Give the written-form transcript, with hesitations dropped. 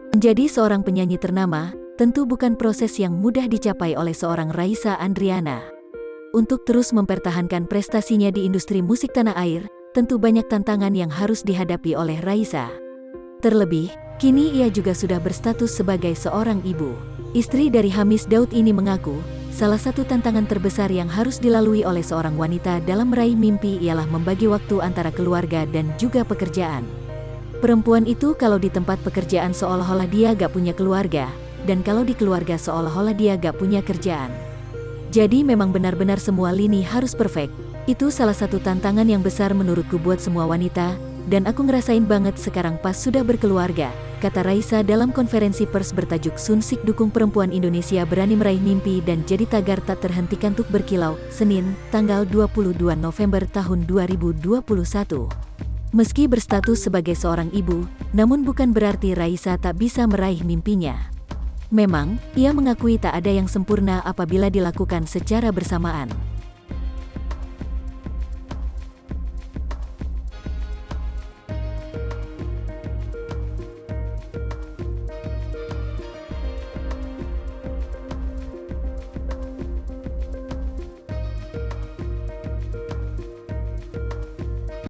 Menjadi seorang penyanyi ternama, tentu bukan proses yang mudah dicapai oleh seorang Raisa Andriana. Untuk terus mempertahankan prestasinya di industri musik tanah air, tentu banyak tantangan yang harus dihadapi oleh Raisa. Terlebih, kini ia juga sudah berstatus sebagai seorang ibu. Istri dari Hamis Daud ini mengaku, salah satu tantangan terbesar yang harus dilalui oleh seorang wanita dalam meraih mimpi ialah membagi waktu antara keluarga dan juga pekerjaan. Perempuan itu kalau di tempat pekerjaan seolah-olah dia gak punya keluarga, dan kalau di keluarga seolah-olah dia gak punya kerjaan. Jadi memang benar-benar semua lini harus perfect. Itu salah satu tantangan yang besar menurutku buat semua wanita, dan aku ngerasain banget sekarang pas sudah berkeluarga, kata Raisa dalam konferensi pers bertajuk Sunsik Dukung Perempuan Indonesia Berani Meraih Mimpi dan Jadi Tagar Tak Terhentikan Tuk Berkilau, Senin, tanggal 22 November tahun 2021. Meski berstatus sebagai seorang ibu, namun bukan berarti Raisa tak bisa meraih mimpinya. Memang, ia mengakui tak ada yang sempurna apabila dilakukan secara bersamaan.